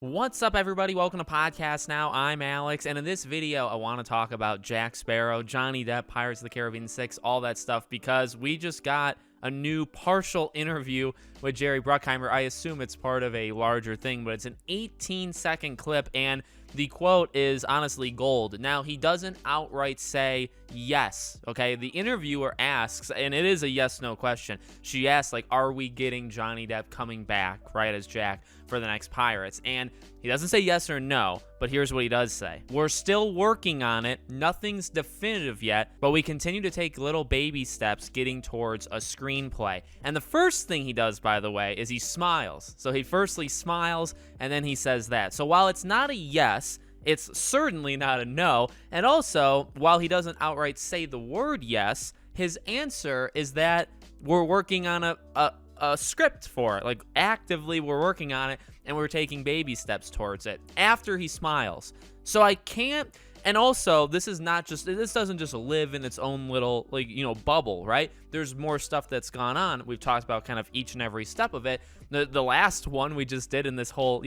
What's up, everybody? Welcome to Podcast Now. I'm Alex, and in this video, I want to talk about Jack Sparrow, Johnny Depp, Pirates of the Caribbean 6, all that stuff, because we just got a new partial interview with Jerry Bruckheimer. I assume it's part of a larger thing, but it's an 18-second clip, and the quote is honestly gold. Now, he doesn't outright say yes, okay? The interviewer asks, and it is a yes-no question. She asks, like, are we getting Johnny Depp coming back, right, as Jack for the next Pirates? And he doesn't say yes or no, but here's what he does say. We're still working on it. Nothing's definitive yet, but we continue to take little baby steps getting towards a screenplay. And the first thing he does, by the way, is he smiles. So he firstly smiles, and then he says that. So while it's not a yes, it's certainly not a no. And also, while he doesn't outright say the word yes, his answer is that we're working on a script for it. Like, actively we're working on it, and we're taking baby steps towards it after he smiles. So I can't, and also this doesn't just live in its own little, like, bubble, right? There's more stuff that's gone on. We've talked about kind of each and every step of it. The last one we just did in this whole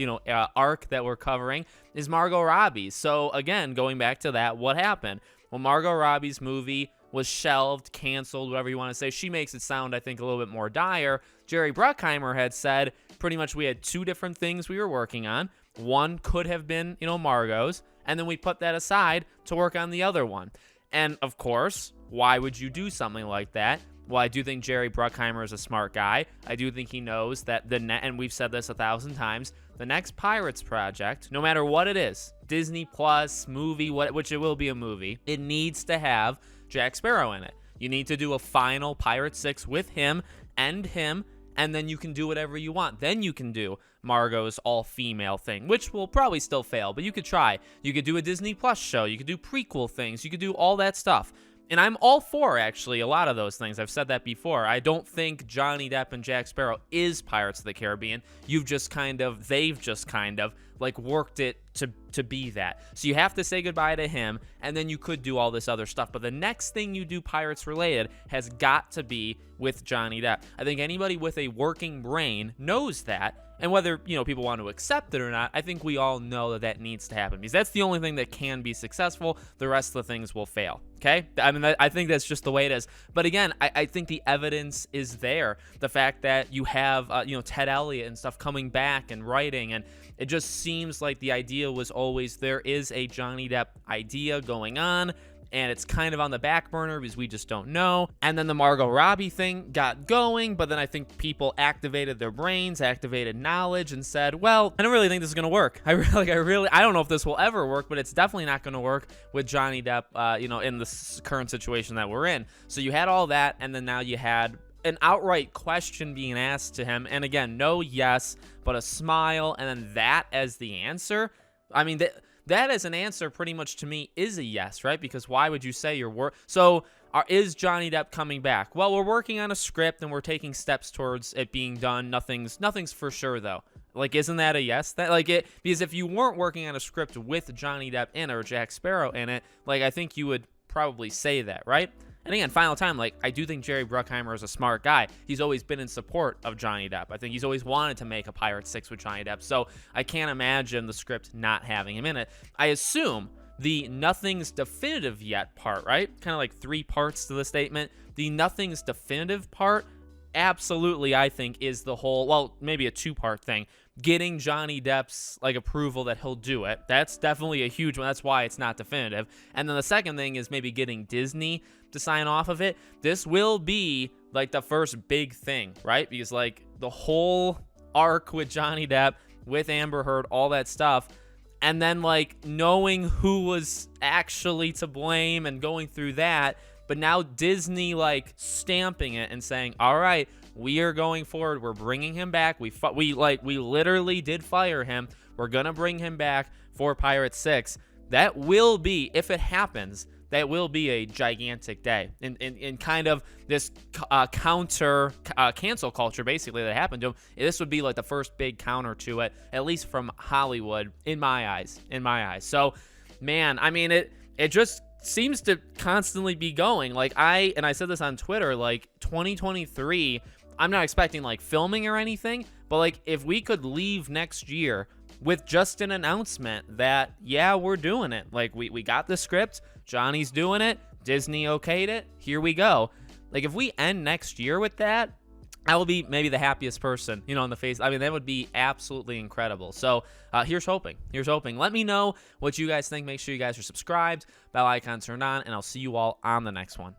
arc that we're covering is Margot Robbie. So again, going back to that, what happened? Well, Margot Robbie's movie was shelved, canceled, whatever you want to say. She makes it sound, I think, a little bit more dire. Jerry Bruckheimer had said pretty much we had two different things we were working on. One could have been, Margot's, and then we put that aside to work on the other one. And of course, why would you do something like that? Well, I do think Jerry Bruckheimer is a smart guy. I do think he knows that and we've said this 1,000 times, the next Pirates project, no matter what it is, Disney Plus, movie, which it will be a movie, it needs to have Jack Sparrow in it. You need to do a final Pirates 6 with him, and then you can do whatever you want. Then you can do Margot's all-female thing, which will probably still fail, but you could try. You could do a Disney Plus show. You could do prequel things. You could do all that stuff. And I'm all for, actually, a lot of those things. I've said that before. I don't think Johnny Depp and Jack Sparrow is Pirates of the Caribbean. They've just kind of, like, worked it to be that. So you have to say goodbye to him, and then you could do all this other stuff. But the next thing you do Pirates-related has got to be with Johnny Depp. I think anybody with a working brain knows that. And whether, people want to accept it or not, I think we all know that needs to happen, because that's the only thing that can be successful. The rest of the things will fail. Okay? I mean, I think that's just the way it is. But again, I think the evidence is there. The fact that you have, Ted Elliott and stuff coming back and writing, and it just seems like the idea was always there is a Johnny Depp idea going on, and it's kind of on the back burner because we just don't know. And then the Margot Robbie thing got going, but then I think people activated their brains, activated knowledge, and said, well, I don't really think this is going to work. I don't know if this will ever work, but it's definitely not going to work with Johnny Depp, in the current situation that we're in. So you had all that, and then now you had an outright question being asked to him, and again, no yes, but a smile, and then that as the answer. I mean, that as an answer pretty much to me is a yes, right? Because why would you say is Johnny Depp coming back? Well, we're working on a script and we're taking steps towards it being done. Nothing's for sure though. Like, isn't that a yes? Because if you weren't working on a script with Johnny Depp in it or Jack Sparrow in it, like, I think you would probably say that, right? And again, final time, like, I do think Jerry Bruckheimer is a smart guy. He's always been in support of Johnny Depp. I think he's always wanted to make a Pirates 6 with Johnny Depp, so I can't imagine the script not having him in it. I assume the nothing's definitive yet part, right? Kind of like 3 parts to the statement. The nothing's definitive part, absolutely, I think, is the whole, well, maybe a 2-part thing. Getting Johnny Depp's, like, approval that he'll do it. That's definitely a huge one. That's why it's not definitive. And then the second thing is maybe getting Disney to sign off of it. This will be, like, the first big thing, right? Because, like, the whole arc with Johnny Depp, with Amber Heard, all that stuff, and then, like, knowing who was actually to blame and going through that, but now Disney, like, stamping it and saying, all right, we are going forward. We're bringing him back. We literally did fire him. We're going to bring him back for Pirates 6. That will be, if it happens, that will be a gigantic day in kind of this counter cancel culture, basically, that happened to him. This would be like the first big counter to it, at least from Hollywood, in my eyes. So, man, I mean, it just seems to constantly be going. Like, I said this on Twitter, like, 2023, I'm not expecting, like, filming or anything, but, like, if we could leave next year with just an announcement that, yeah, we're doing it. Like, we got the script, Johnny's doing it, Disney okayed it, here we go. Like, if we end next year with that, I will be maybe the happiest person, in the face. I mean, that would be absolutely incredible. So here's hoping. Let me know what you guys think. Make sure you guys are subscribed, bell icon turned on, and I'll see you all on the next one.